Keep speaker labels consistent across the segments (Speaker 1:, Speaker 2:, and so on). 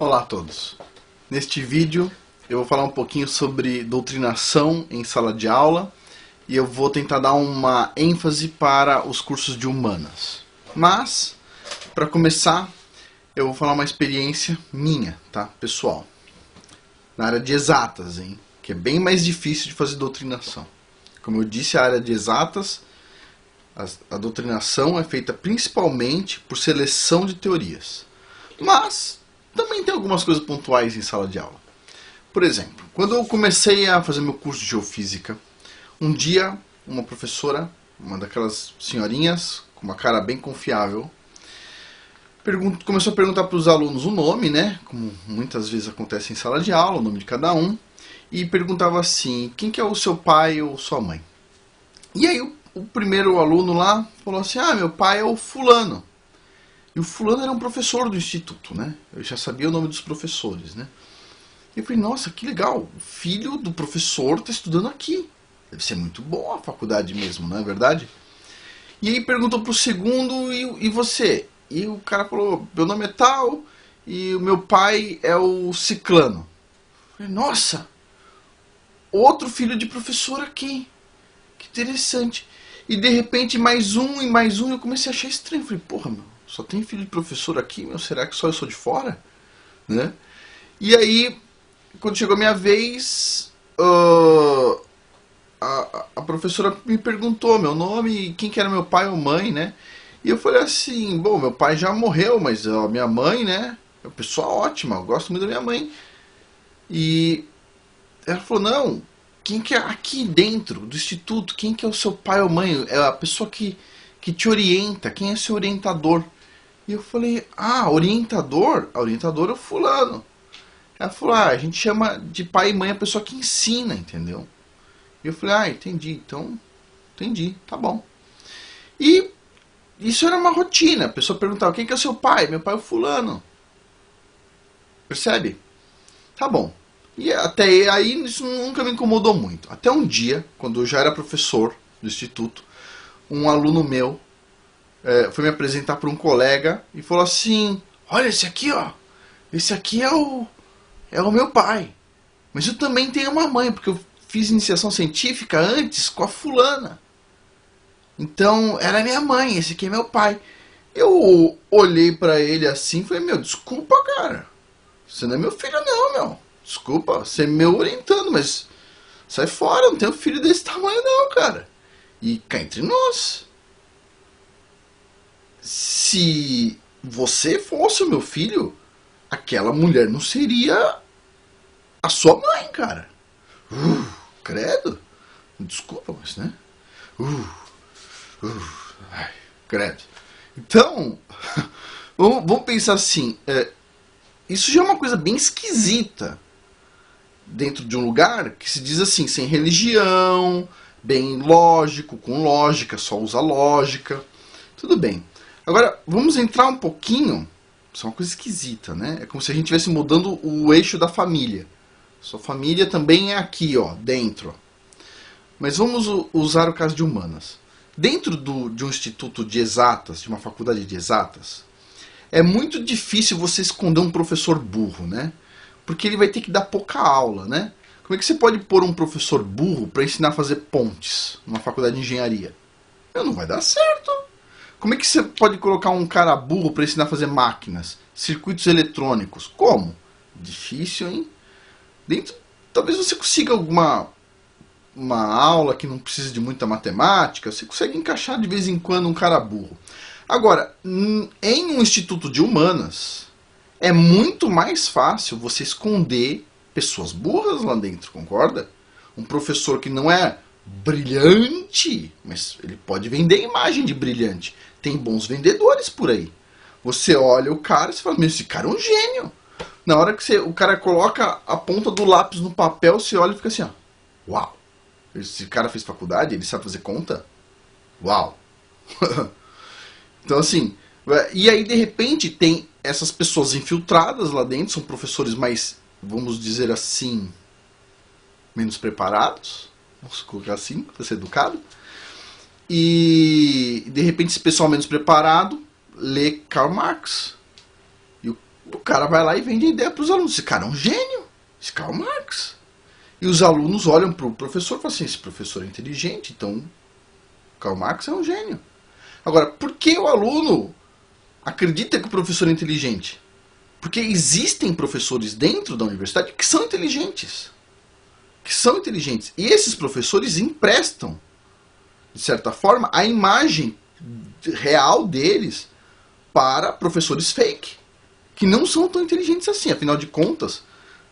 Speaker 1: Olá a todos. Neste vídeo eu vou falar um pouquinho sobre doutrinação em sala de aula e eu vou tentar dar uma ênfase para os cursos de humanas. Mas, para começar, eu vou falar uma experiência minha, tá, pessoal? Na área de exatas, hein? Que é bem mais difícil de fazer doutrinação. Como eu disse, a área de exatas, a doutrinação é feita principalmente por seleção de teorias. Mas também tem algumas coisas pontuais em sala de aula. Por exemplo, quando eu comecei a fazer meu curso de geofísica, um dia uma professora, uma daquelas senhorinhas com uma cara bem confiável, começou a perguntar para os alunos o nome, né? Como muitas vezes acontece em sala de aula, o nome de cada um, e perguntava assim: quem que é o seu pai ou sua mãe? E aí o primeiro aluno lá falou assim: ah, meu pai é o fulano. E o fulano era um professor do instituto, né? Eu já sabia o nome dos professores, né? E eu falei: nossa, que legal, o filho do professor está estudando aqui. Deve ser muito boa a faculdade mesmo, não é verdade? E aí perguntou pro segundo: e você? E o cara falou: meu nome é tal e o meu pai é o ciclano. Eu falei: nossa, outro filho de professor aqui. Que interessante. E de repente mais um e mais um, eu comecei a achar estranho. Eu falei: porra, meu, só tem filho de professor aqui, meu, será que só eu sou de fora? Né? E aí, quando chegou a minha vez, a professora me perguntou meu nome, quem que era meu pai ou mãe, né? E eu falei assim: bom, meu pai já morreu, mas a minha mãe, né? É uma pessoa ótima, eu gosto muito da minha mãe. E ela falou: não, quem que é aqui dentro do instituto, quem que é o seu pai ou mãe? É a pessoa que te orienta, quem é seu orientador? E eu falei: ah, orientador? A orientadora é o fulano. Ela falou: ah, a gente chama de pai e mãe a pessoa que ensina, entendeu? E eu falei: ah, entendi, então, entendi, tá bom. E isso era uma rotina, a pessoa perguntava: quem que é o seu pai? Meu pai é o fulano. Percebe? Tá bom. E até aí isso nunca me incomodou muito. Até um dia, quando eu já era professor do instituto, um aluno meu foi me apresentar para um colega e falou assim: olha, esse aqui, ó, esse aqui é o meu pai. Mas eu também tenho uma mãe, porque eu fiz iniciação científica antes com a fulana. Então, ela é minha mãe, esse aqui é meu pai. Eu olhei para ele assim e falei: meu, desculpa, cara. Você não é meu filho não, meu. Desculpa, você é meu orientando, mas sai fora, eu não tenho filho desse tamanho não, cara. E cá entre nós, se você fosse o meu filho, aquela mulher não seria a sua mãe, cara. Credo. Desculpa, mas né? Ai, credo. Então, vamos pensar assim, isso já é uma coisa bem esquisita dentro de um lugar que se diz assim, sem religião, bem lógico, com lógica, só usa lógica. Tudo bem. Agora, vamos entrar um pouquinho. Isso é uma coisa esquisita, né? É como se a gente estivesse mudando o eixo da família. Sua família também é aqui, ó, dentro. Mas vamos usar o caso de humanas. Dentro de um instituto de exatas, de uma faculdade de exatas, é muito difícil você esconder um professor burro, né? Porque ele vai ter que dar pouca aula, né? Como é que você pode pôr um professor burro para ensinar a fazer pontes numa faculdade de engenharia? Não vai dar certo. Como é que você pode colocar um cara burro para ensinar a fazer máquinas, circuitos eletrônicos? Como? Difícil, hein? Talvez você consiga uma aula que não precisa de muita matemática, você consegue encaixar de vez em quando um cara burro. Agora, em um instituto de humanas, é muito mais fácil você esconder pessoas burras lá dentro, concorda? Um professor que não é brilhante, mas ele pode vender imagem de brilhante. Tem bons vendedores por aí. Você olha o cara e você fala: meu, esse cara é um gênio. Na hora que o cara coloca a ponta do lápis no papel, você olha e fica assim: ó, uau, esse cara fez faculdade, ele sabe fazer conta? Uau. Então assim, e aí de repente tem essas pessoas infiltradas lá dentro, são professores mais, vamos dizer assim, menos preparados, vamos colocar assim, para ser educado, e de repente esse pessoal menos preparado lê Karl Marx. O cara vai lá e vende a ideia para os alunos. Esse cara é um gênio. Esse Karl Marx. E os alunos olham para o professor e falam assim, esse professor é inteligente, então Karl Marx é um gênio. Agora, por que o aluno acredita que o professor é inteligente? Porque existem professores dentro da universidade que são inteligentes. Que são inteligentes. E esses professores emprestam, de certa forma, a imagem real deles para professores fake, que não são tão inteligentes assim. Afinal de contas,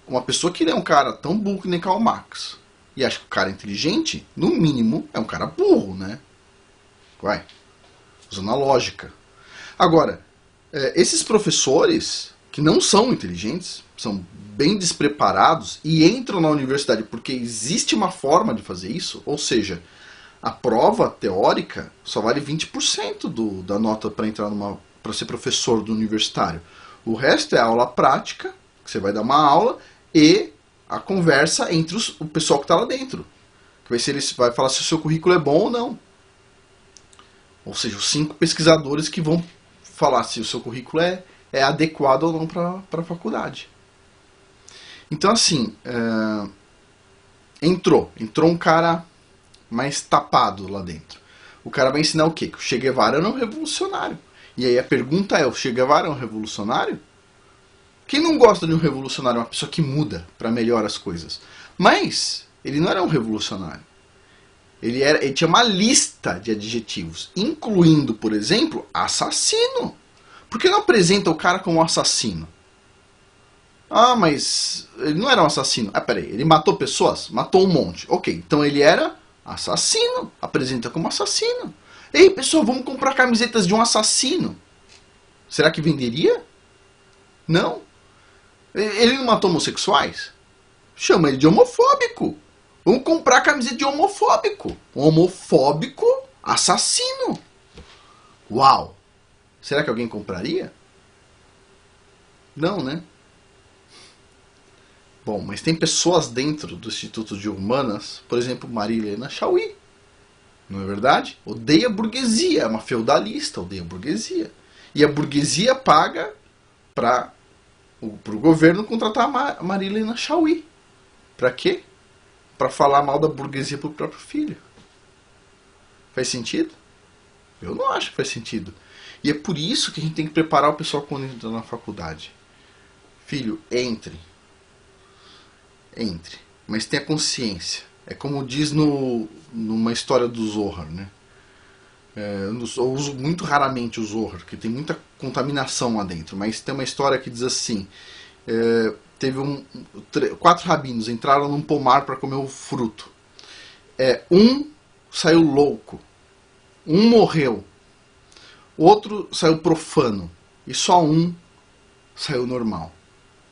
Speaker 1: uma pessoa que é um cara tão burro que nem Karl Marx e acha que o cara é inteligente, no mínimo, é um cara burro, né? Vai. Usando a lógica. Agora, esses professores que não são inteligentes, são bem despreparados e entram na universidade porque existe uma forma de fazer isso, ou seja, a prova teórica só vale 20% da nota para entrar para ser professor do universitário. O resto é aula prática, que você vai dar uma aula, e a conversa entre o pessoal que está lá dentro. Que vai ser, ele vai falar se o seu currículo é bom ou não. Ou seja, os 5 pesquisadores que vão falar se o seu currículo é adequado ou não para a faculdade. Então, assim, entrou um cara mais tapado lá dentro. O cara vai ensinar o quê? Que o Che Guevara era um revolucionário. E aí a pergunta é, o Che Guevara é um revolucionário? Quem não gosta de um revolucionário? Uma pessoa que muda para melhor as coisas. Mas ele não era um revolucionário. Ele tinha uma lista de adjetivos, incluindo, por exemplo, assassino. Por que não apresenta o cara como assassino? Ah, mas ele não era um assassino. Ah, peraí, ele matou pessoas? Matou um monte. Ok, então ele era assassino. Apresenta como assassino. Ei, pessoal, vamos comprar camisetas de um assassino. Será que venderia? Não. Ele não matou homossexuais? Chama ele de homofóbico. Vamos comprar camiseta de homofóbico. Um homofóbico assassino. Uau! Será que alguém compraria? Não, né? Bom, mas tem pessoas dentro do Instituto de Humanas, por exemplo, Maria Helena Chauí. Não é verdade? Odeia a burguesia, é uma feudalista, odeia a burguesia. E a burguesia paga para o governo contratar a Maria Helena Chauí. Para quê? Para falar mal da burguesia pro próprio filho. Faz sentido? Eu não acho que faz sentido. E é por isso que a gente tem que preparar o pessoal quando entra na faculdade. Filho, entre. Entre. Mas tenha consciência. É como diz numa história do Zohar, né? Eu uso muito raramente o Zohar, porque tem muita contaminação lá dentro. Mas tem uma história que diz assim... teve 4 rabinos entraram num pomar para comer o fruto. Um saiu louco, um morreu, outro saiu profano e só um saiu normal.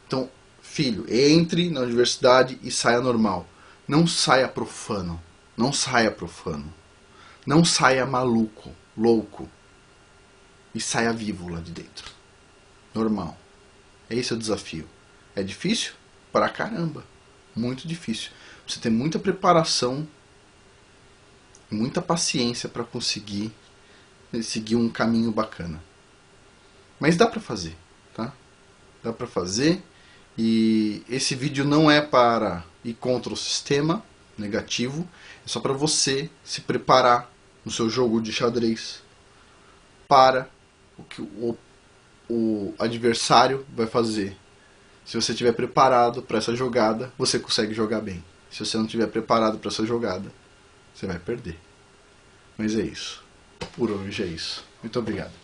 Speaker 1: Então, filho, entre na universidade e saia normal. Não saia profano, não saia profano, não saia maluco, louco e saia vivo lá de dentro. Normal. Esse é o desafio. É difícil? Pra caramba. Muito difícil. Você tem muita preparação, muita paciência para conseguir seguir um caminho bacana. Mas dá pra fazer, tá? Dá pra fazer. E esse vídeo não é para ir contra o sistema negativo. É só para você se preparar no seu jogo de xadrez para o que o adversário vai fazer. Se você estiver preparado para essa jogada, você consegue jogar bem. Se você não estiver preparado para essa jogada, você vai perder. Mas é isso. Por hoje é isso. Muito obrigado.